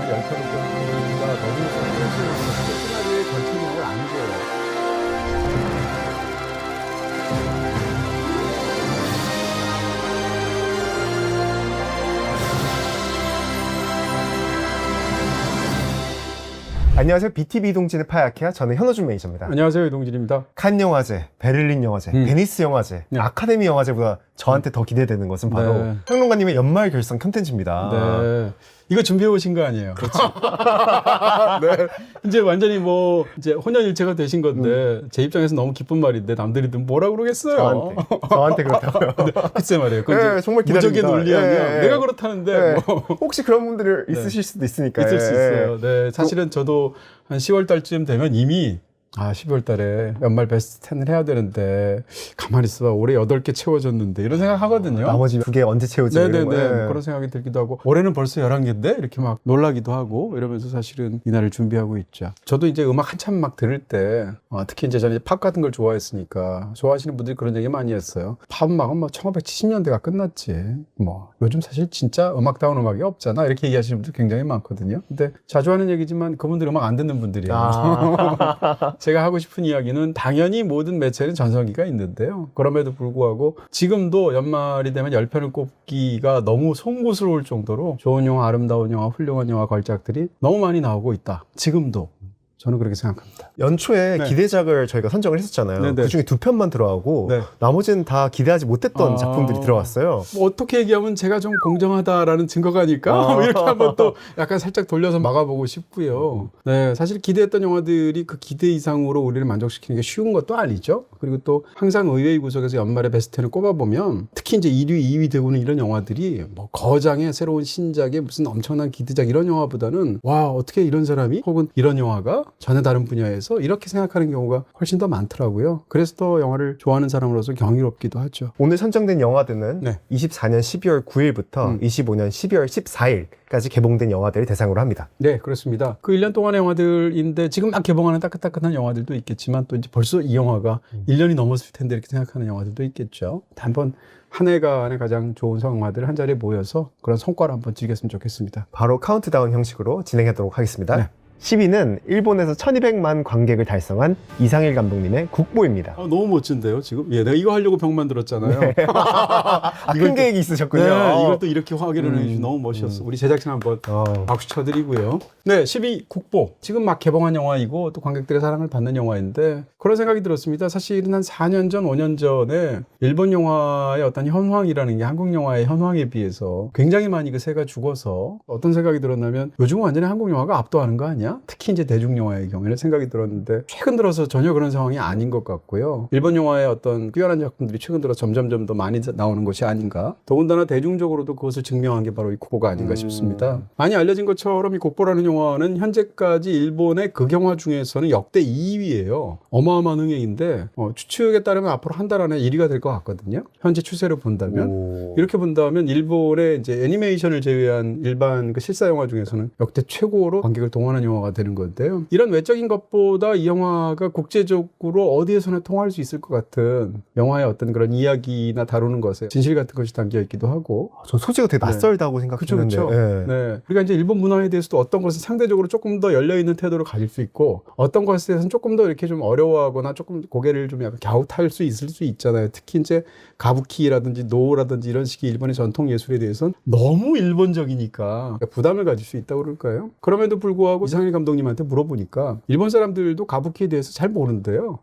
동안 10편을 뽑기가 너무 시나리오의 전체 내용을 안 줘요. 안녕하세요. BTV 이동진의 파야키야. 저는 현호준 매니저입니다. 안녕하세요, 이동진입니다. 칸 영화제, 베를린 영화제, 베니스 영화제, 네. 아카데미 영화제보다 저한테 더 기대되는 것은 바로 네. 평론가님의 연말 결산 컨텐츠입니다. 네. 이거 준비해 오신 거 아니에요? 그렇죠. 네. 이제 완전히 뭐 이제 혼연일체가 되신 건데 제 입장에서 너무 기쁜 말인데 남들이 뭐라 그러겠어요? 저한테 그렇다고요. 글쎄 말이에요. 네, 정말 무적의 기다립니다. 논리 아니야. 네. 내가 그렇다는데 네. 뭐. 혹시 그런 분들이 있으실 수도 있으니까. 있을 수 있어요. 네, 사실은 저도 한 10월 달쯤 되면 이미 12월 달에 연말 베스트 10을 해야 되는데 가만히 있어봐 올해 8개 채워졌는데 이런 생각 하거든요. 나머지 2개 언제 채우지? 네네네. 이런 거. 네. 그런 생각이 들기도 하고 올해는 벌써 11개인데 이렇게 막 놀라기도 하고 이러면서 사실은 이날을 준비하고 있죠. 저도 이제 음악 한참 막 들을 때 특히 이제 저는 팝 같은 걸 좋아했으니까 좋아하시는 분들이 그런 얘기 많이 했어요. 팝 음악은 뭐 1570년대가 끝났지 뭐 요즘 사실 진짜 음악다운 음악이 없잖아 이렇게 얘기하시는 분들 굉장히 많거든요. 근데 자주 하는 얘기지만 그분들 음악 안 듣는 분들이에요. 제가 하고 싶은 이야기는 당연히 모든 매체는 전성기가 있는데요. 그럼에도 불구하고 지금도 연말이 되면 10편을 꼽기가 너무 송구스러울 정도로 좋은 영화, 아름다운 영화, 훌륭한 영화 걸작들이 너무 많이 나오고 있다. 지금도. 저는 그렇게 생각합니다. 연초에 네. 기대작을 저희가 선정을 했었잖아요. 네네. 그중에 2편만 들어가고 네. 나머지는 다 기대하지 못했던 작품들이 들어왔어요. 뭐 어떻게 얘기하면 제가 좀 공정하다라는 증거가 아닐까? 뭐 이렇게 한번 또 약간 살짝 돌려서 막아보고 싶고요. 네, 사실 기대했던 영화들이 그 기대 이상으로 우리를 만족시키는 게 쉬운 것도 아니죠. 그리고 또 항상 의외의 구석에서 연말에 베스트 10을 꼽아보면 특히 이제 1위, 2위 되고는 이런 영화들이 뭐 거장의 새로운 신작의 무슨 엄청난 기대작 이런 영화보다는 와 어떻게 이런 사람이 혹은 이런 영화가 전혀 다른 분야에서 이렇게 생각하는 경우가 훨씬 더 많더라고요. 그래서 더 영화를 좋아하는 사람으로서 경이롭기도 하죠. 오늘 선정된 영화들은 네. 24년 12월 9일부터 25년 12월 14일까지 개봉된 영화들을 대상으로 합니다. 네, 그렇습니다. 그 1년 동안의 영화들인데 지금 막 개봉하는 따끈따끈한 영화들도 있겠지만 또 이제 벌써 이 영화가 1년이 넘었을 텐데 이렇게 생각하는 영화들도 있겠죠. 한번 한 해가 안에 가장 좋은 영화들 한 자리에 모여서 그런 성과를 한번 즐겼으면 좋겠습니다. 바로 카운트다운 형식으로 진행하도록 하겠습니다. 네. 10위는 일본에서 1200만 관객을 달성한 이상일 감독님의 국보입니다. 너무 멋진데요, 지금? 예, 내가 이거 하려고 병 만들었잖아요. 네. 큰 계획이 있으셨군요. 이걸 또 이렇게 확인을 해주시 너무 멋있었어. 우리 제작진 한번 박수 쳐드리고요. 네, 10위 국보. 지금 막 개봉한 영화이고 또 관객들의 사랑을 받는 영화인데 그런 생각이 들었습니다. 사실은 한 4년 전, 5년 전에 일본 영화의 어떤 현황이라는 게 한국 영화의 현황에 비해서 굉장히 많이 그 새가 죽어서 어떤 생각이 들었냐면 요즘은 완전히 한국 영화가 압도하는 거 아니야? 특히 이제 대중 영화의 경우에는 생각이 들었는데 최근 들어서 전혀 그런 상황이 아닌 것 같고요. 일본 영화의 어떤 뛰어난 작품들이 최근 들어 점점점 더 많이 나오는 것이 아닌가. 더군다나 대중적으로도 그것을 증명한 게 바로 이 국보가 아닌가 싶습니다. 많이 알려진 것처럼 이 국보라는 영화는 현재까지 일본의 극영화 중에서는 역대 2위예요. 어마어마한 흥행인데 추측에 따르면 앞으로 한 달 안에 1위가 될 것 같거든요. 현재 추세를 본다면 이렇게 본다면 일본의 이제 애니메이션을 제외한 일반 그 실사 영화 중에서는 역대 최고로 관객을 동원한 영화가 되는 건데요. 이런 외적인 것보다 이 영화가 국제적으로 어디에서나 통할 수 있을 것 같은 영화의 어떤 그런 이야기나 다루는 것에 진실 같은 것이 담겨 있기도 하고. 전 소재가 되게 낯설다고 생각했는데. 그렇죠. 네. 우리가 이제 일본 문화에 대해서도 어떤 것은 상대적으로 조금 더 열려있는 태도를 가질 수 있고 어떤 것에 대해서는 조금 더 이렇게 좀 어려워하거나 조금 고개를 좀 약간 갸웃할 수 있을 수 있잖아요. 특히 이제 가부키라든지 노라든지 이런 식의 일본의 전통 예술에 대해서는 너무 일본적이니까 부담을 가질 수 있다고 그럴까요? 그럼에도 불구하고 이상일 감독님한테 물어보니까 일본 사람들도 가부키에 대해서 잘 모른대요.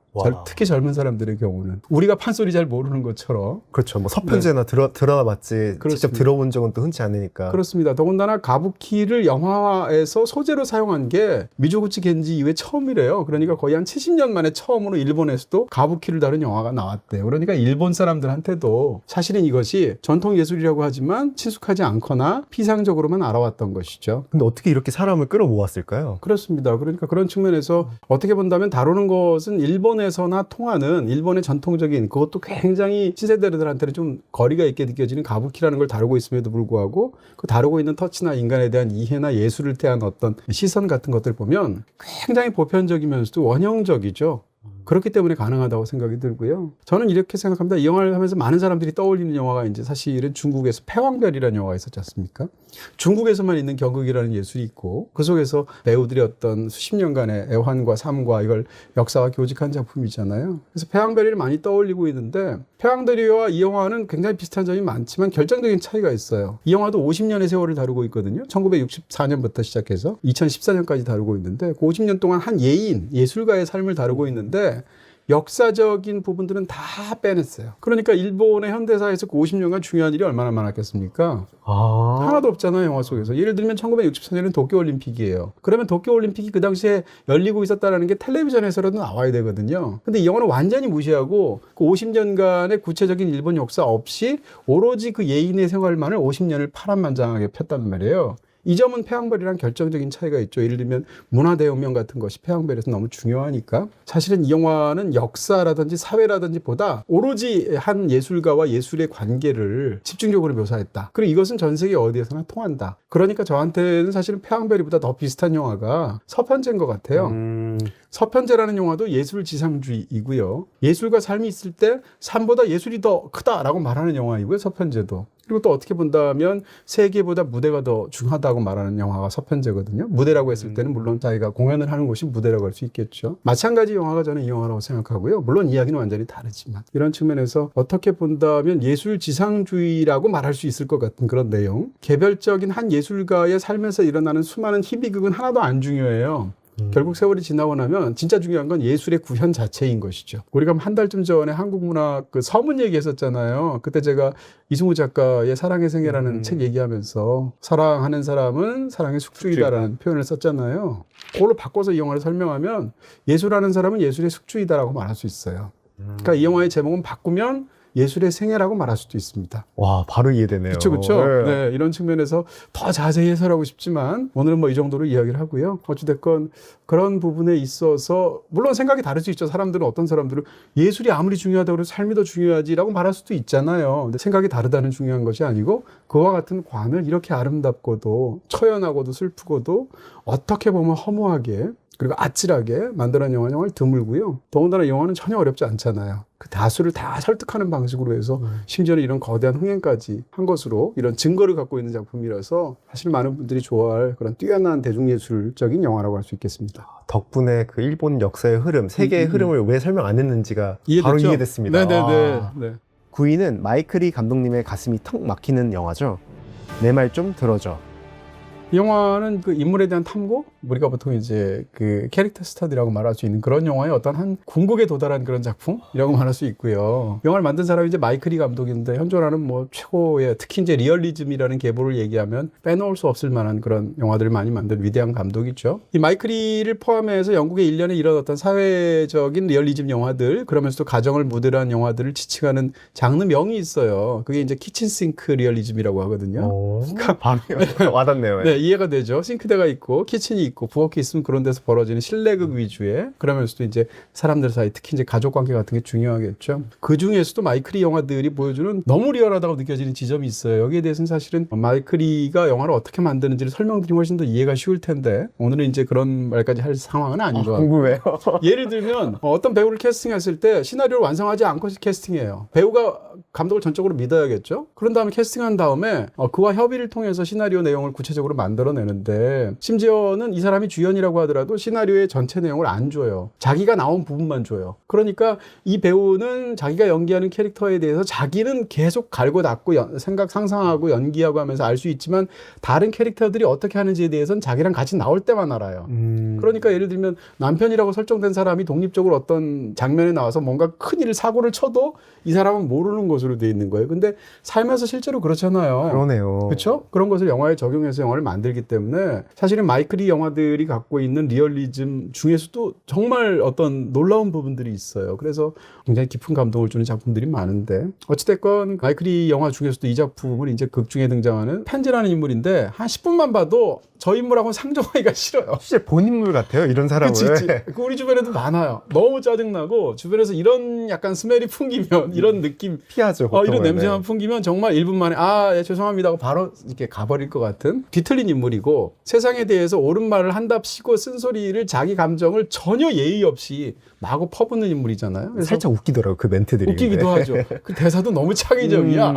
특히 젊은 사람들의 경우는 우리가 판소리 잘 모르는 것처럼. 그렇죠. 뭐 서편제나 드러봤지 직접 들어본 적은 또 흔치 않으니까. 그렇습니다. 더군다나 가부키를 영화에서 소재로 사용한 게 미조구치 겐지 이후에 처음이래요. 그러니까 거의 한 70년 만에 처음으로 일본에서도 가부키를 다룬 영화가 나왔대요. 그러니까 일본 사람들한테도 사실은 이것이 전통 예술이라고 하지만 친숙하지 않거나 피상적으로만 알아왔던 것이죠. 근데 어떻게 이렇게 사람을 끌어모았을까요? 그렇습니다. 그러니까 그런 측면에서 어떻게 본다면 다루는 것은 일본에서나 통하는 일본의 전통적인 그것도 굉장히 신세대들한테는 좀 거리가 있게 느껴지는 가부키라는 걸 다루고 있음에도 불구하고 그 다루고 있는 터치나 인간에 대한 이해나 예술을 대한 어떤 시선 같은 것들 보면 굉장히 보편적이면서도 원형적이죠. 그렇기 때문에 가능하다고 생각이 들고요. 저는 이렇게 생각합니다. 이 영화를 하면서 많은 사람들이 떠올리는 영화가 이제 사실은 중국에서 패왕별이라는 영화가 있었지 않습니까? 중국에서만 있는 경극이라는 예술이 있고 그 속에서 배우들이 어떤 수십 년간의 애환과 삶과 이걸 역사와 교직한 작품이잖아요. 그래서 패왕별이를 많이 떠올리고 있는데 패왕별이와 이 영화는 굉장히 비슷한 점이 많지만 결정적인 차이가 있어요. 이 영화도 50년의 세월을 다루고 있거든요. 1964년부터 시작해서 2014년까지 다루고 있는데 그 50년 동안 한 예술가의 삶을 다루고 있는데 역사적인 부분들은 다 빼냈어요. 그러니까 일본의 현대사에서 그 50년간 중요한 일이 얼마나 많았겠습니까? 하나도 없잖아요, 영화 속에서. 예를 들면 1964년은 도쿄올림픽이에요. 그러면 도쿄올림픽이 그 당시에 열리고 있었다는 게 텔레비전에서라도 나와야 되거든요. 근데 이 영화는 완전히 무시하고 그 50년간의 구체적인 일본 역사 없이 오로지 그 예인의 생활만을 50년을 파란만장하게 폈단 말이에요. 이 점은 패왕별이랑 결정적인 차이가 있죠. 예를 들면 문화대혁명 같은 것이 패왕별에서 너무 중요하니까. 사실은 이 영화는 역사라든지 사회라든지 보다 오로지 한 예술가와 예술의 관계를 집중적으로 묘사했다. 그리고 이것은 전 세계 어디에서나 통한다. 그러니까 저한테는 사실은 패왕별이보다 더 비슷한 영화가 서편제인 것 같아요. 서편제라는 영화도 예술 지상주의이고요. 예술과 삶이 있을 때 삶보다 예술이 더 크다라고 말하는 영화이고요. 서편제도. 그리고 또 어떻게 본다면 세계보다 무대가 더 중요하다고 말하는 영화가 서편제거든요. 무대라고 했을 때는 물론 자기가 공연을 하는 곳이 무대라고 할 수 있겠죠. 마찬가지 영화가 저는 이 영화라고 생각하고요. 물론 이야기는 완전히 다르지만 이런 측면에서 어떻게 본다면 예술 지상주의라고 말할 수 있을 것 같은 그런 내용. 개별적인 한 예술가의 삶에서 일어나는 수많은 희비극은 하나도 안 중요해요. 결국 세월이 지나고 나면 진짜 중요한 건 예술의 구현 자체인 것이죠. 우리가 한 달쯤 전에 한국문학 그 서문 얘기했었잖아요. 그때 제가 이승우 작가의 사랑의 생애라는 책 얘기하면서 사랑하는 사람은 사랑의 숙주이다라는 표현을 썼잖아요. 그걸로 바꿔서 이 영화를 설명하면 예술하는 사람은 예술의 숙주이다라고 말할 수 있어요. 그러니까 이 영화의 제목은 바꾸면 예술의 생애라고 말할 수도 있습니다. 와, 바로 이해되네요. 그렇죠. 네, 이런 측면에서 더 자세히 해설하고 싶지만 오늘은 뭐 이 정도로 이야기를 하고요. 어찌됐건 그런 부분에 있어서 물론 생각이 다를 수 있죠. 사람들은 어떤 사람들은 예술이 아무리 중요하다고 해서 삶이 더 중요하지라고 말할 수도 있잖아요. 근데 생각이 다르다는 중요한 것이 아니고 그와 같은 관을 이렇게 아름답고도 처연하고도 슬프고도 어떻게 보면 허무하게 그리고 아찔하게 만들어낸 영화를 드물고요. 더군다나 영화는 전혀 어렵지 않잖아요. 그 다수를 다 설득하는 방식으로 해서 심지어는 이런 거대한 흥행까지 한 것으로 이런 증거를 갖고 있는 작품이라서 사실 많은 분들이 좋아할 그런 뛰어난 대중예술적인 영화라고 할 수 있겠습니다. 덕분에 그 일본 역사의 흐름, 세계의 흐름을 왜 설명 안 했는지가 이해됐죠? 바로 이해됐습니다. 네네네. 네. 9위는 마이클 리 감독님의 가슴이 턱 막히는 영화죠. 내 말 좀 들어줘. 이 영화는 그 인물에 대한 탐구? 우리가 보통 이제 그 캐릭터 스터디라고 말할 수 있는 그런 영화의 어떤 한 궁극에 도달한 그런 작품이라고 말할 수 있고요. 영화를 만든 사람이 이제 마이클 리 감독인데 현존하는 뭐 최고의 특히 이제 리얼리즘이라는 계보를 얘기하면 빼놓을 수 없을 만한 그런 영화들을 많이 만든 위대한 감독이죠. 이 마이클 리를 포함해서 영국의 일련의 이런 어떤 사회적인 리얼리즘 영화들 그러면서도 가정을 무대로 한 영화들을 지칭하는 장르명이 있어요. 그게 이제 키친싱크 리얼리즘이라고 하거든요. 바로 와닿네요. 네, 이해가 되죠. 싱크대가 있고 키친이 있고 부엌이 있으면 그런 데서 벌어지는 실내극 위주의 그러면서도 이제 사람들 사이 특히 이제 가족 관계 같은 게 중요하겠죠. 그 중에서도 마이클 리 영화들이 보여주는 너무 리얼하다고 느껴지는 지점이 있어요. 여기에 대해서는 사실은 마이클 리가 영화를 어떻게 만드는지를 설명드리면 훨씬 더 이해가 쉬울 텐데 오늘은 이제 그런 말까지 할 상황은 아닌 것 같고. 궁금해요. 예를 들면 어떤 배우를 캐스팅했을 때 시나리오를 완성하지 않고 캐스팅해요. 배우가 감독을 전적으로 믿어야겠죠. 그런 다음에 캐스팅한 다음에 그와 협의를 통해서 시나리오 내용을 구체적으로 만들어내는데 심지어는 이 사람이 주연이라고 하더라도 시나리오의 전체 내용을 안 줘요. 자기가 나온 부분만 줘요. 그러니까 이 배우는 자기가 연기하는 캐릭터에 대해서 자기는 계속 갈고 닦고 생각 상상하고 연기하고 하면서 알 수 있지만 다른 캐릭터들이 어떻게 하는지에 대해서는 자기랑 같이 나올 때만 알아요. 그러니까 예를 들면 남편이라고 설정된 사람이 독립적으로 어떤 장면에 나와서 뭔가 큰일 사고를 쳐도 이 사람은 모르는 것으로 돼 있는 거예요. 근데 삶에서 실제로 그렇잖아요. 그러네요. 그렇죠? 그런 것을 영화에 적용해서 영화를 만들기 때문에 사실은 마이클 리 영화들이 갖고 있는 리얼리즘 중에서도 정말 어떤 놀라운 부분들이 있어요. 그래서 굉장히 깊은 감동을 주는 작품들이 많은데 어찌됐건 마이클 리 영화 중에서도 이 작품은 이제 극 중에 등장하는 펜지라는 인물인데 한 10분만 봐도 저 인물하고는 상종하기가 싫어요. 실제 본인물 같아요, 이런 사람은. 그치. 우리 주변에도 많아요. 너무 짜증나고 주변에서 이런 약간 스멜이 풍기면 이런 느낌 피하죠. 습하죠. 이런 보통은. 냄새만 풍기면 정말 1분 만에 예, 죄송합니다 하고 바로 이렇게 가버릴 것 같은 뒤틀린 인물이고 세상에 대해서 옳은 말을 한답시고 쓴소리를 자기 감정을 전혀 예의 없이 마구 퍼붓는 인물이잖아요. 그래서 살짝 웃기더라고요. 그 멘트들이. 웃기기도 하죠. 그 대사도 너무 창의적이야.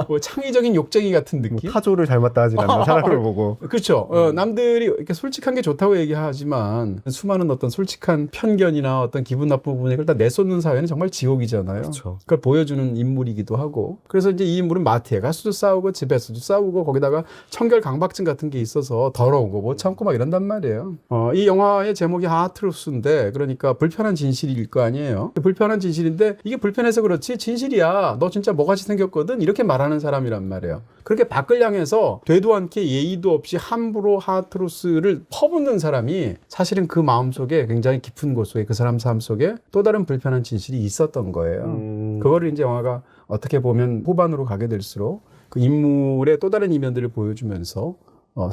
뭐 창의적인 욕쟁이 같은 느낌. 타조를 닮았다 하지 않나 사람을 보고. 그렇죠. 남들이 이렇게 솔직한 게 좋다고 얘기하지만 수많은 어떤 솔직한 편견이나 어떤 기분 나쁜 부분을 다 내쏟는 사회는 정말 지옥이잖아요. 그렇죠. 그걸 보여주는 인물이기도 하고. 그래서 이제 이 인물은 마트에 가서도 싸우고 집에서도 싸우고 거기다가 청결 강박증 같은 게 있어서 더러운 거 못 참고 막 이런단 말이에요. 이 영화의 제목이 하트루스인데 그러니까 불편한 진실일 거 아니에요. 불편한 진실인데 이게 불편해서 그렇지 진실이야. 너 진짜 뭐같이 생겼거든. 이렇게 말하는 사람이란 말이에요. 그렇게 밖을 향해서 되도 않게 예의도 없이 함부로 하트루스를 퍼붓는 사람이 사실은 그 마음속에 굉장히 깊은 곳 속에 그 사람 삶 속에 또 다른 불편한 진실이 있었던 거예요. 그거를 이제 영화가 어떻게 보면 후반으로 가게 될수록 그 인물의 또 다른 이면들을 보여주면서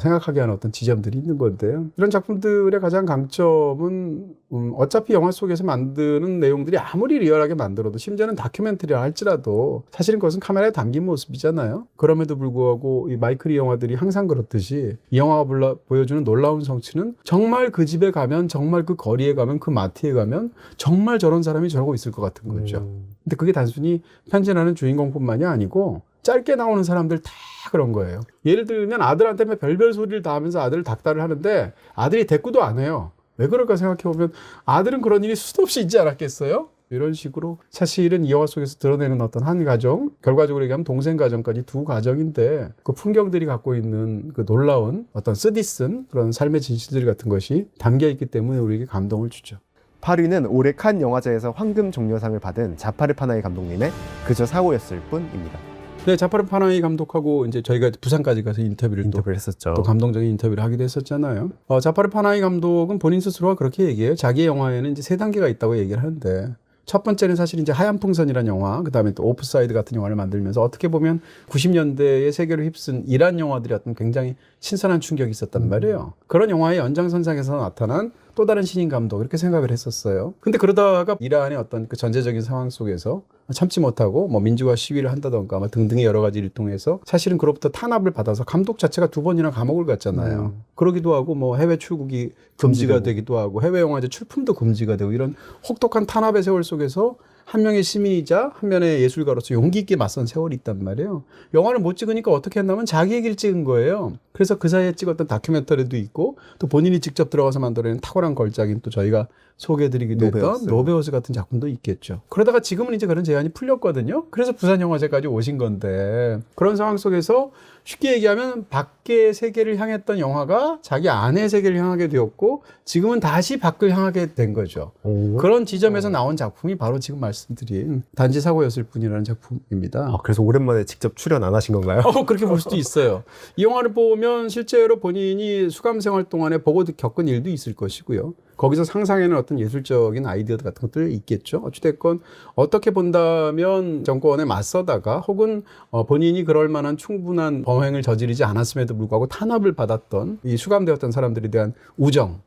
생각하게 하는 어떤 지점들이 있는 건데요. 이런 작품들의 가장 강점은 어차피 영화 속에서 만드는 내용들이 아무리 리얼하게 만들어도 심지어는 다큐멘터리라 할지라도 사실은 그것은 카메라에 담긴 모습이잖아요. 그럼에도 불구하고 이 마이클 이 영화들이 항상 그렇듯이 이 영화가 보여주는 놀라운 성취는 정말 그 집에 가면 정말 그 거리에 가면 그 마트에 가면 정말 저런 사람이 저러고 있을 것 같은 거죠. 근데 그게 단순히 편지라는 주인공뿐만이 아니고 짧게 나오는 사람들 다 그런 거예요. 예를 들면 아들한테 별별 소리를 다 하면서 아들을 닥달을 하는데 아들이 대꾸도 안 해요. 왜 그럴까 생각해보면 아들은 그런 일이 수도 없이 있지 않았겠어요? 이런 식으로 사실은 이 영화 속에서 드러내는 어떤 한 가정, 결과적으로 얘기하면 동생 가정까지 두 가정인데 그 풍경들이 갖고 있는 그 놀라운 어떤 쓰디쓴 그런 삶의 진실들 같은 것이 담겨있기 때문에 우리에게 감동을 주죠. 8위는 올해 칸 영화제에서 황금 종려상을 받은 자파르 파나히 감독님의 그저 사고였을 뿐입니다. 네, 자파르 파나히 감독하고 이제 저희가 부산까지 가서 인터뷰를 했었죠. 또 감동적인 인터뷰를 하기도 했었잖아요. 자파르 파나히 감독은 본인 스스로가 그렇게 얘기해요. 자기 영화에는 이제 3단계가 있다고 얘기를 하는데 첫 번째는 사실 이제 하얀 풍선이라는 영화, 그 다음에 또 오프사이드 같은 영화를 만들면서 어떻게 보면 90년대의 세계를 휩쓴 이란 영화들이 어떤 굉장히 신선한 충격이 있었단 말이에요. 그런 영화의 연장선상에서 나타난 또 다른 신인 감독 이렇게 생각을 했었어요. 근데 그러다가 이란의 어떤 그 전제적인 상황 속에서 참지 못하고 뭐 민주화 시위를 한다던가 뭐 등등의 여러 가지 일을 통해서 사실은 그로부터 탄압을 받아서 감독 자체가 2번이나 감옥을 갔잖아요. 그러기도 하고 뭐 해외 출국이 금지가 되기도 하고 해외 영화제 출품도 금지가 되고 이런 혹독한 탄압의 세월 속에서 한 명의 시민이자 한 명의 예술가로서 용기 있게 맞선 세월이 있단 말이에요. 영화를 못 찍으니까 어떻게 했냐면 자기 얘기를 찍은 거예요. 그래서 그 사이에 찍었던 다큐멘터리도 있고 또 본인이 직접 들어가서 만들어낸 탁월한 걸작인 또 저희가 소개해드리기도 했던 노베우스 같은 작품도 있겠죠. 그러다가 지금은 이제 그런 제한이 풀렸거든요. 그래서 부산영화제까지 오신 건데 그런 상황 속에서 쉽게 얘기하면 밖의 세계를 향했던 영화가 자기 안의 세계를 향하게 되었고 지금은 다시 밖을 향하게 된 거죠. 그런 지점에서 나온 작품이 바로 지금 말씀드린 단지 사고였을 뿐이라는 작품입니다. 그래서 오랜만에 직접 출연 안 하신 건가요? 그렇게 볼 수도 있어요. 이 영화를 보면 실제로 본인이 수감 생활 동안에 보고 겪은 일도 있을 것이고요. 거기서 상상해낸 어떤 예술적인 아이디어 같은 것들이 있겠죠. 어찌됐건 어떻게 본다면 정권에 맞서다가 혹은 본인이 그럴 만한 충분한 범행을 저지르지 않았음에도 불구하고 탄압을 받았던 이 수감되었던 사람들에 대한 우정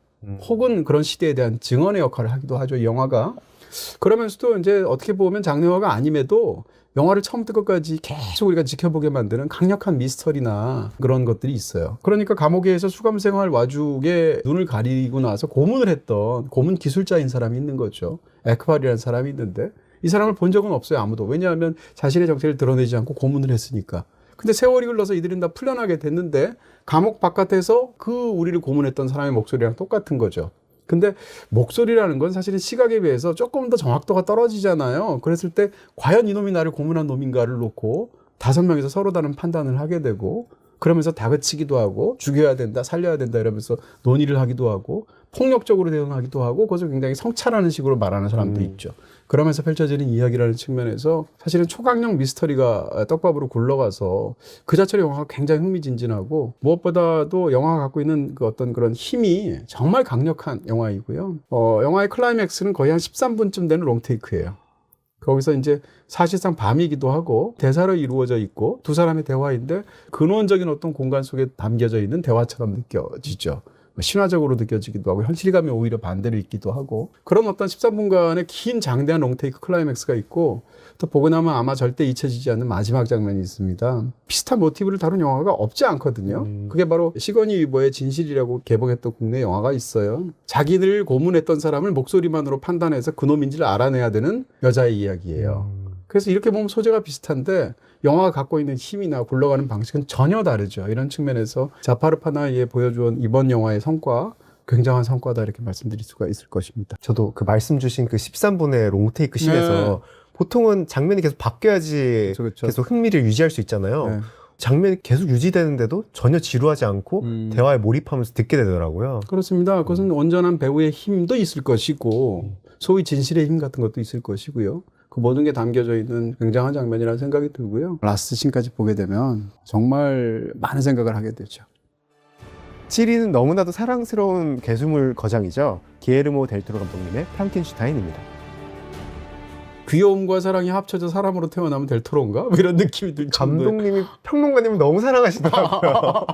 혹은 그런 시대에 대한 증언의 역할을 하기도 하죠. 이 영화가. 그러면서도 이제 어떻게 보면 장르화가 아님에도 영화를 처음부터 끝까지 계속 우리가 지켜보게 만드는 강력한 미스터리나 그런 것들이 있어요. 그러니까 감옥에서 수감생활 와중에 눈을 가리고 나서 고문을 했던 고문 기술자인 사람이 있는 거죠. 에크발이라는 사람이 있는데 이 사람을 본 적은 없어요. 아무도. 왜냐하면 자신의 정체를 드러내지 않고 고문을 했으니까. 근데 세월이 흘러서 이들은 다 풀려나게 됐는데 감옥 바깥에서 그 우리를 고문했던 사람의 목소리랑 똑같은 거죠. 근데 목소리라는 건 사실은 시각에 비해서 조금 더 정확도가 떨어지잖아요. 그랬을 때 과연 이놈이 나를 고문한 놈인가를 놓고 5명이서 서로 다른 판단을 하게 되고 그러면서 다그치기도 하고 죽여야 된다, 살려야 된다 이러면서 논의를 하기도 하고 폭력적으로 대응하기도 하고 그것을 굉장히 성찰하는 식으로 말하는 사람도 있죠. 그러면서 펼쳐지는 이야기라는 측면에서 사실은 초강력 미스터리가 떡밥으로 굴러가서 그 자체로 영화가 굉장히 흥미진진하고 무엇보다도 영화가 갖고 있는 그 어떤 그런 힘이 정말 강력한 영화이고요. 영화의 클라이맥스는 거의 한 13분쯤 되는 롱테이크예요. 거기서 이제 사실상 밤이기도 하고 대사로 이루어져 있고 두 사람의 대화인데 근원적인 어떤 공간 속에 담겨져 있는 대화처럼 느껴지죠. 신화적으로 느껴지기도 하고 현실감이 오히려 반대로 있기도 하고 그런 어떤 13분간의 긴 장대한 롱테이크 클라이맥스가 있고 또 보고 나면 아마 절대 잊혀지지 않는 마지막 장면이 있습니다. 비슷한 모티브를 다룬 영화가 없지 않거든요. 그게 바로 시거니 위버의 진실이라고 개봉했던 국내 영화가 있어요. 자기를 고문했던 사람을 목소리만으로 판단해서 그놈인지를 알아내야 되는 여자의 이야기예요. 그래서 이렇게 보면 소재가 비슷한데 영화가 갖고 있는 힘이나 굴러가는 방식은 전혀 다르죠. 이런 측면에서 자파르 파나이에 보여준 이번 영화의 성과 굉장한 성과다 이렇게 말씀드릴 수가 있을 것입니다. 저도 그 말씀 주신 그 13분의 롱테이크 씬에서 보통은 장면이 계속 바뀌어야지 그렇죠. 계속 흥미를 유지할 수 있잖아요. 네. 장면이 계속 유지되는데도 전혀 지루하지 않고 대화에 몰입하면서 듣게 되더라고요. 그렇습니다. 그것은 온전한 배우의 힘도 있을 것이고 소위 진실의 힘 같은 것도 있을 것이고요. 그 모든 게 담겨져 있는 굉장한 장면이라는 생각이 들고요. 라스트 씬까지 보게 되면 정말 많은 생각을 하게 되죠. 7위는 너무나도 사랑스러운 개수물 거장이죠. 기에르모 델토로 감독님의 프랑켄슈타인입니다. 귀여움과 사랑이 합쳐져 사람으로 태어나면 델토로인가? 뭐 이런 느낌이 들 정도의. 감독님이 평론가님을 너무 사랑하시더라고요.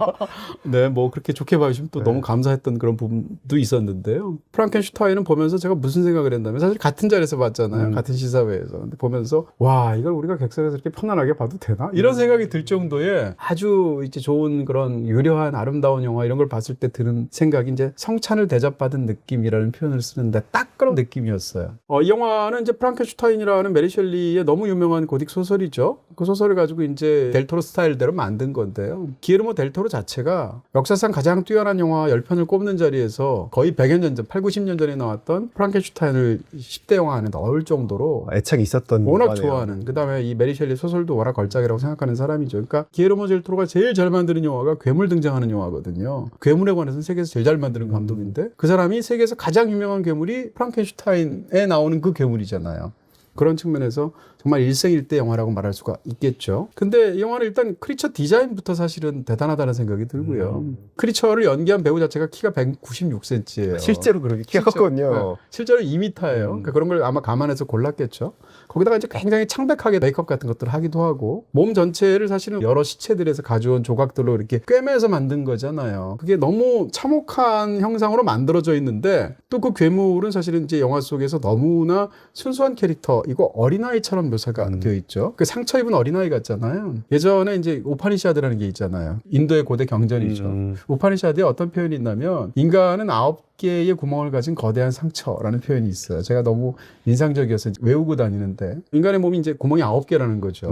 네, 뭐 그렇게 좋게 봐주시면 또 너무 감사했던 그런 부분도 있었는데요. 프랑켄슈타인은 보면서 제가 무슨 생각을 했냐면 사실 같은 자리에서 봤잖아요. 같은 시사회에서. 근데 보면서 와, 이걸 우리가 객석에서 이렇게 편안하게 봐도 되나? 이런 생각이 들 정도의 아주 이제 좋은 그런 유려한 아름다운 영화 이런 걸 봤을 때 드는 생각이 이제 성찬을 대접받은 느낌이라는 표현을 쓰는데 딱 그런 느낌이었어요. 이 영화는 이제 프랑켄슈타인이라는 메리 셸리의 너무 유명한 고딕 소설이죠. 그 소설을 가지고 이제 델토로 스타일대로 만든 건데요. 기에르모 델토로 자체가 역사상 가장 뛰어난 영화 10편을 꼽는 자리에서 거의 100여 년 전, 8, 90년 전에 나왔던 프랑켄슈타인을 10대 영화 안에 넣을 정도로 애착이 있었던 워낙 영화네요. 좋아하는, 그 다음에 이 메리 셸리 소설도 워낙 걸작이라고 생각하는 사람이죠. 그러니까 기에르모 델토로가 제일 잘 만드는 영화가 괴물 등장하는 영화거든요. 괴물에 관해서는 세계에서 제일 잘 만드는 감독인데 그 사람이 세계에서 가장 유명한 괴물이 프랑켄슈타인에 나오는 그 괴물이잖아요. 그런 측면에서 정말 일생일대 영화라고 말할 수가 있겠죠. 근데 이 영화는 일단 크리처 디자인부터 사실은 대단하다는 생각이 들고요. 크리처를 연기한 배우 자체가 키가 196cm예요. 실제로 그렇게 키가 컸거든요. 네. 실제로 2m예요. 그러니까 그런 걸 아마 감안해서 골랐겠죠. 거기다가 이제 굉장히 창백하게 메이크업 같은 것들을 하기도 하고 몸 전체를 사실은 여러 시체들에서 가져온 조각들로 이렇게 꿰매서 만든 거잖아요. 그게 너무 참혹한 형상으로 만들어져 있는데 또 그 괴물은 사실은 이제 영화 속에서 너무나 순수한 캐릭터, 이거 어린아이처럼 묘사가 되어 있죠. 그 상처 입은 어린아이 같잖아요. 예전에 이제 우파니샤드라는 게 있잖아요. 인도의 고대 경전이죠. 우파니샤드에 어떤 표현이 있냐면 인간은 9개의 구멍을 가진 거대한 상처라는 표현이 있어요. 제가 너무 인상적이어서 외우고 다니는데 인간의 몸이 이제 구멍이 9개라는 거죠.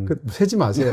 그 세지 마세요.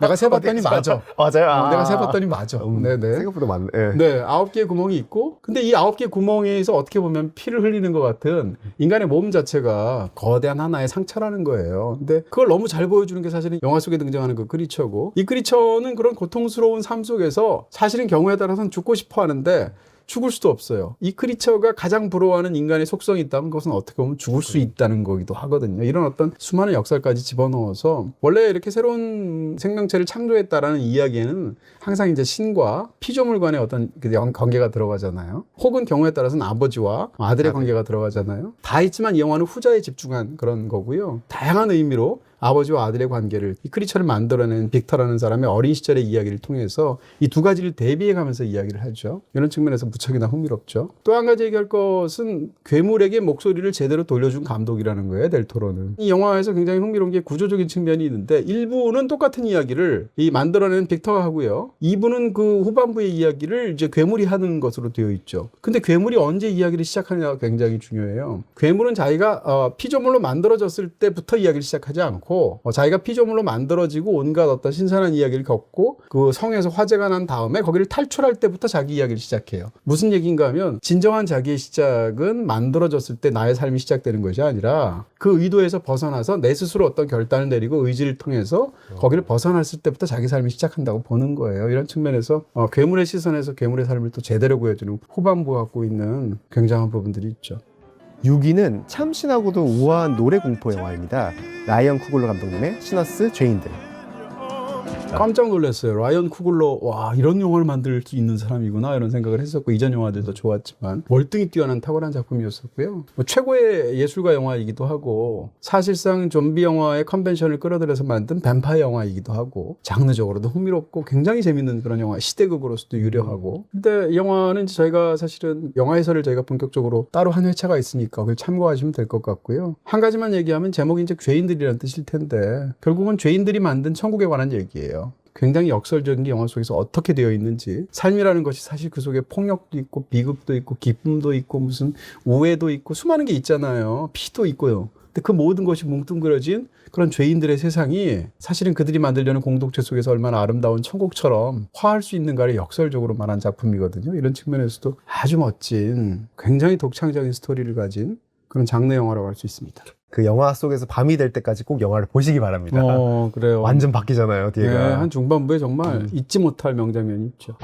내가 세봤더니 맞아. 맞아요. 내가 세봤더니 맞아. 네네. 생각보다 많네. 네, 9개의 구멍이 있고, 근데 이 9개의 구멍에서 어떻게 보면 피를 흘리는 것 같은 인간의 몸 자체가 거대한 하나의 상처라는 거예요. 근데 그걸 너무 잘 보여주는 게 사실은 영화 속에 등장하는 그 크리처고, 이 크리처는 그런 고통스러운 삶 속에서 사실은 경우에 따라서는 죽고 싶어 하는데 죽을 수도 없어요. 이 크리처가 가장 부러워하는 인간의 속성이 있다면 그것은 어떻게 보면 죽을 수 있다는 거기도 하거든요. 이런 어떤 수많은 역설까지 집어넣어서 원래 이렇게 새로운 생명체를 창조했다라는 이야기에는 항상 이제 신과 피조물 간의 어떤 관계가 들어가잖아요. 혹은 경우에 따라서는 아버지와 아들의 관계가 들어가잖아요. 다 있지만 이 영화는 후자에 집중한 그런 거고요. 다양한 의미로 아버지와 아들의 관계를, 이 크리처를 만들어낸 빅터라는 사람의 어린 시절의 이야기를 통해서 이 두 가지를 대비해 가면서 이야기를 하죠. 이런 측면에서 무척이나 흥미롭죠. 또 한 가지 얘기할 것은 괴물에게 목소리를 제대로 돌려준 감독이라는 거예요, 델토로는. 이 영화에서 굉장히 흥미로운 게 구조적인 측면이 있는데 1부는 똑같은 이야기를 이 만들어낸 빅터가 하고요. 2부는 그 후반부의 이야기를 이제 괴물이 하는 것으로 되어 있죠. 근데 괴물이 언제 이야기를 시작하느냐가 굉장히 중요해요. 괴물은 자기가 피조물로 만들어졌을 때부터 이야기를 시작하지 않고 자기가 피조물로 만들어지고 온갖 어떤 신선한 이야기를 겪고 그 성에서 화재가 난 다음에 거기를 탈출할 때부터 자기 이야기를 시작해요. 무슨 얘기인가 하면 진정한 자기의 시작은 만들어졌을 때 나의 삶이 시작되는 것이 아니라 그 의도에서 벗어나서 내 스스로 어떤 결단을 내리고 의지를 통해서 거기를 벗어났을 때부터 자기 삶이 시작한다고 보는 거예요. 이런 측면에서 괴물의 시선에서 괴물의 삶을 또 제대로 보여주는 후반부가 갖고 있는 굉장한 부분들이 있죠. 6위는 참신하고도 우아한 노래 공포 영화입니다. 라이언 쿠글러 감독님의 시너스 죄인들. 깜짝 놀랐어요. 라이언 쿠글러, 와, 이런 영화를 만들 수 있는 사람이구나 이런 생각을 했었고, 이전 영화들도 좋았지만 월등히 뛰어난 탁월한 작품이었었고요. 뭐 최고의 예술가 영화이기도 하고, 사실상 좀비 영화의 컨벤션을 끌어들여서 만든 뱀파이어 영화이기도 하고, 장르적으로도 흥미롭고 굉장히 재밌는 그런 영화, 시대극으로서도 유려하고. 근데 이 영화는 저희가 사실은 영화 해설을 저희가 본격적으로 따로 한 회차가 있으니까 그걸 참고하시면 될 것 같고요. 한 가지만 얘기하면 제목이 이제 죄인들이라는 뜻일 텐데, 결국은 죄인들이 만든 천국에 관한 얘기예요. 굉장히 역설적인 게 영화 속에서 어떻게 되어 있는지, 삶이라는 것이 사실 그 속에 폭력도 있고 비극도 있고 기쁨도 있고 무슨 우애도 있고 수많은 게 있잖아요. 피도 있고요. 근데 그 모든 것이 뭉뚱그려진 그런 죄인들의 세상이 사실은 그들이 만들려는 공동체 속에서 얼마나 아름다운 천국처럼 화할 수 있는가를 역설적으로 말한 작품이거든요. 이런 측면에서도 아주 멋진, 굉장히 독창적인 스토리를 가진 그런 장르 영화라고 할 수 있습니다. 그 영화 속에서 밤이 될 때까지 꼭 영화를 보시기 바랍니다. 그래요. 완전 바뀌잖아요, 뒤에가. 네, 한 중반부에 정말 잊지 못할 명장면이 있죠.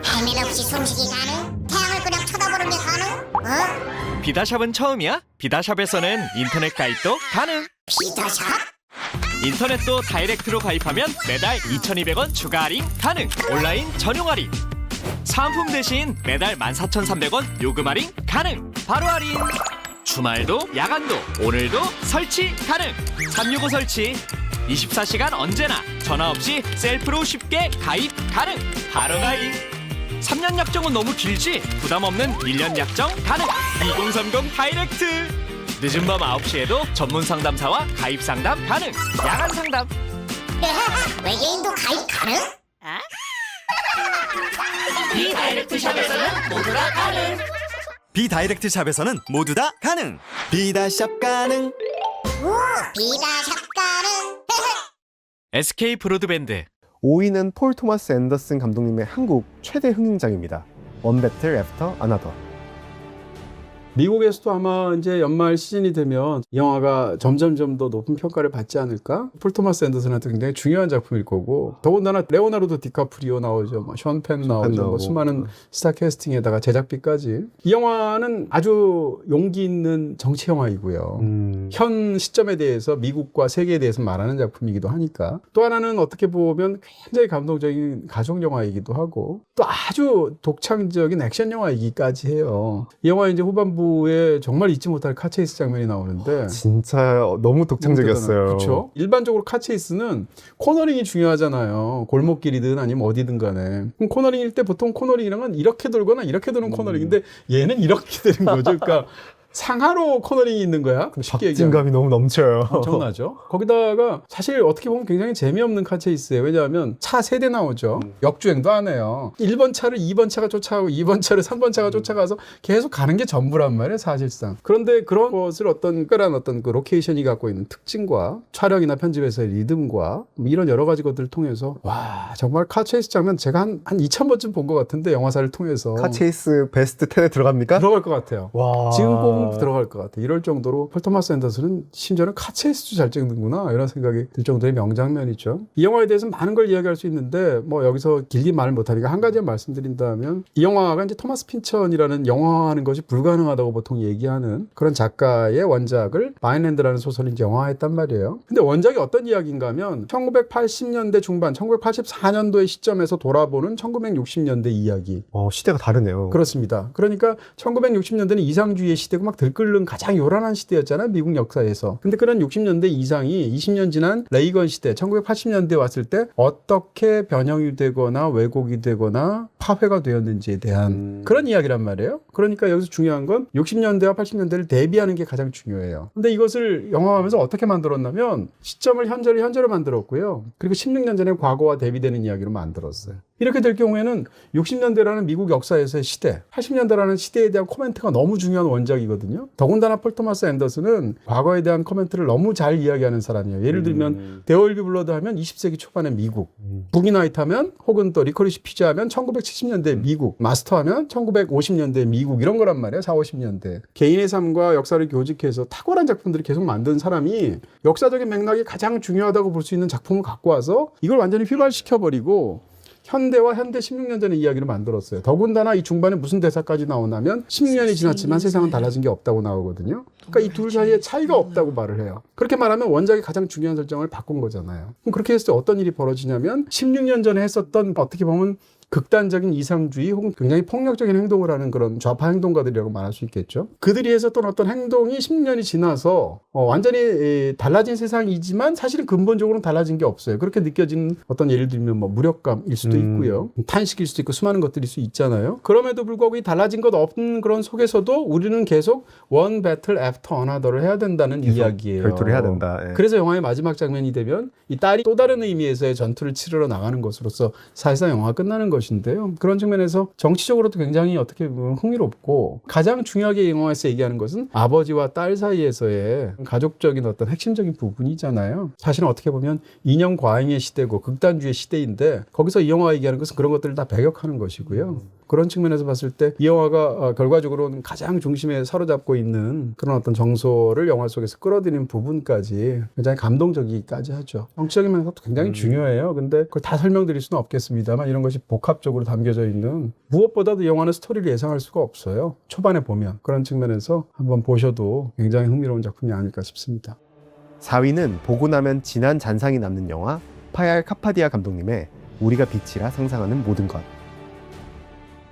해밀 없이 숨쉬기 가능? 태양을 그냥 쳐다보는 게 가능? 비다샵은 처음이야? 비다샵에서는 인터넷 가입도 가능. 비더샵? 인터넷도 다이렉트로 가입하면 매달 2,200원 추가 할인 가능. 온라인 전용 할인. 상품 대신 매달 14,300원 요금 할인 가능. 바로 할인. 주말도 야간도 오늘도 설치 가능. 365 설치. 24시간 언제나 전화 없이 셀프로 쉽게 가입 가능. 바로 가입. 3년 약정은 너무 길지? 부담 없는 1년 약정 가능. 2030 다이렉트. 늦은 밤 9시에도 전문 상담사와 가입 상담 가능. 야간 상담. 외계인도 가입 가능? 비다이렉트 샵에서는 모두 다 가능. 비다이렉트 샵에서는 모두 다 가능. 비다샵 가능. 오, 비더샵 가능? SK 브로드밴드. 5위는 폴 토마스 앤더슨 감독님의 한국 최대 흥행작입니다. One Battle After Another. 미국에서도 아마 이제 연말 시즌이 되면 이 영화가 점점 더 높은 평가를 받지 않을까? 폴 토마스 앤더슨한테 굉장히 중요한 작품일 거고, 더군다나 레오나르도 디카프리오 나오죠, 뭐 션 펜 나오죠, 뭐 수많은 스타 캐스팅에다가 제작비까지. 이 영화는 아주 용기 있는 정치 영화이고요. 현 시점에 대해서 미국과 세계에 대해서 말하는 작품이기도 하니까. 또 하나는 어떻게 보면 굉장히 감동적인 가족 영화이기도 하고, 또 아주 독창적인 액션 영화이기까지 해요. 이 영화 이제 후반부에 정말 잊지 못할 카체이스 장면이 나오는데 진짜 너무 독창적이었어요. 그렇죠. 일반적으로 카체이스는 코너링이 중요하잖아요. 골목길이든 아니면 어디든 간에. 그럼 코너링일 때 보통 코너링이랑은 이렇게 돌거나 이렇게 도는 코너링인데 얘는 이렇게 되는 거죠. 그러니까 상하로 코너링이 있는 거야. 쉽게 얘기하면. 박진감이 너무 넘쳐요. 엄청나죠. 거기다가 사실 어떻게 보면 굉장히 재미없는 카체이스예요. 왜냐하면 차 3대 나오죠. 역주행도 안 해요. 1번 차를 2번 차가 쫓아가고 2번 차를 3번 차가 쫓아가서 계속 가는 게 전부란 말이에요, 사실상. 그런데 그런 것을 어떤 특별한 어떤 그 로케이션이 갖고 있는 특징과 촬영이나 편집에서의 리듬과 뭐 이런 여러 가지 것들을 통해서 와, 정말 카체이스 장면 제가 한 2,000번쯤 본 것 같은데, 영화사를 통해서. 카체이스 베스트 10에 들어갑니까? 들어갈 것 같아요. 와. 지금 꼭 들어갈 것 같아. 이럴 정도로 폴 토마스 앤더슨은 심지어는 카체이스도 잘 찍는구나, 이런 생각이 들 정도의 명장면이죠. 이 영화에 대해서 많은 걸 이야기할 수 있는데 뭐 여기서 길게 말을 못하니까 한 가지만 말씀드린다면, 이 영화가 이제 토마스 핀천이라는 영화하는 것이 불가능하다고 보통 얘기하는 그런 작가의 원작을 마인랜드라는 소설을 이제 영화했단 말이에요. 근데 원작이 어떤 이야기인가 하면 1980년대 중반 1984년도의 시점에서 돌아보는 1960년대 이야기. 시대가 다르네요. 그렇습니다. 그러니까 1960년대는 이상주의의 시대고 막 들끓는 가장 요란한 시대였잖아요, 미국 역사에서. 근데 그런 60년대 이상이 20년 지난 레이건 시대 1980년대에 왔을 때 어떻게 변형이 되거나 왜곡이 되거나 파회가 되었는지에 대한 그런 이야기란 말이에요. 그러니까 여기서 중요한 건 60년대와 80년대를 대비하는 게 가장 중요해요. 근데 이것을 영화하면서 어떻게 만들었냐면 시점을 현재로 만들었고요. 그리고 16년 전에 과거와 대비되는 이야기로 만들었어요. 이렇게 될 경우에는 60년대라는 미국 역사에서의 시대, 80년대라는 시대에 대한 코멘트가 너무 중요한 원작이거든요. 더군다나 폴 토마스 앤더슨은 과거에 대한 코멘트를 너무 잘 이야기하는 사람이에요. 예를 들면 데어윌비 블러드 하면 20세기 초반의 미국, 북이나이트 하면 혹은 또 리커리시 피자 하면 1970년대 미국, 마스터 하면 1950년대 미국, 이런 거란 말이에요. 40, 50년대. 개인의 삶과 역사를 교직해서 탁월한 작품들을 계속 만든 사람이 역사적인 맥락이 가장 중요하다고 볼 수 있는 작품을 갖고 와서 이걸 완전히 휘발시켜버리고 현대와 현대 16년 전의 이야기를 만들었어요. 더군다나 이 중반에 무슨 대사까지 나오냐면 16년이 지났지만 세상은 달라진 게 없다고 나오거든요. 그러니까 이 둘 사이에 차이가 없다고 말을 해요. 그렇게 말하면 원작이 가장 중요한 설정을 바꾼 거잖아요. 그럼 그렇게 했을 때 어떤 일이 벌어지냐면 16년 전에 했었던 어떻게 보면 극단적인 이상주의 혹은 굉장히 폭력적인 행동을 하는 그런 좌파 행동가들이라고 말할 수 있겠죠. 그들이 했었던 어떤 행동이 10년이 지나서 완전히 달라진 세상이지만 사실은 근본적으로는 달라진 게 없어요. 그렇게 느껴지는 어떤 예를 들면 뭐 무력감일 수도 있고요. 탄식일 수도 있고 수많은 것들일 수 있잖아요. 그럼에도 불구하고 이 달라진 것 없는 그런 속에서도 우리는 계속 one battle after another를 해야 된다는 이야기예요. 결투를 해야 된다. 예. 그래서 영화의 마지막 장면이 되면 이 딸이 또 다른 의미에서의 전투를 치르러 나가는 것으로서 사실상 영화가 끝나는 것인데요. 그런 측면에서 정치적으로도 굉장히 어떻게 보면 흥미롭고 가장 중요하게 영화에서 얘기하는 것은 아버지와 딸 사이에서의 가족적인 어떤 핵심적인 부분이잖아요. 사실은 어떻게 보면 이념 과잉의 시대고 극단주의 시대인데 거기서 이 영화가 얘기하는 것은 그런 것들을 다 배격하는 것이고요. 그런 측면에서 봤을 때 이 영화가 결과적으로는 가장 중심에 사로잡고 있는 그런 어떤 정서를 영화 속에서 끌어들이는 부분까지 굉장히 감동적이기까지 하죠. 정치적인 면에서도 굉장히 중요해요. 근데 그걸 다 설명드릴 수는 없겠습니다만 이런 것이 복합적으로 담겨져 있는 무엇보다도 영화는 스토리를 예상할 수가 없어요. 초반에 보면 그런 측면에서 한번 보셔도 굉장히 흥미로운 작품이 아닐까 싶습니다. 4위는 보고 나면 진한 잔상이 남는 영화 파얄 카파디아 감독님의 우리가 빛이라 상상하는 모든 것.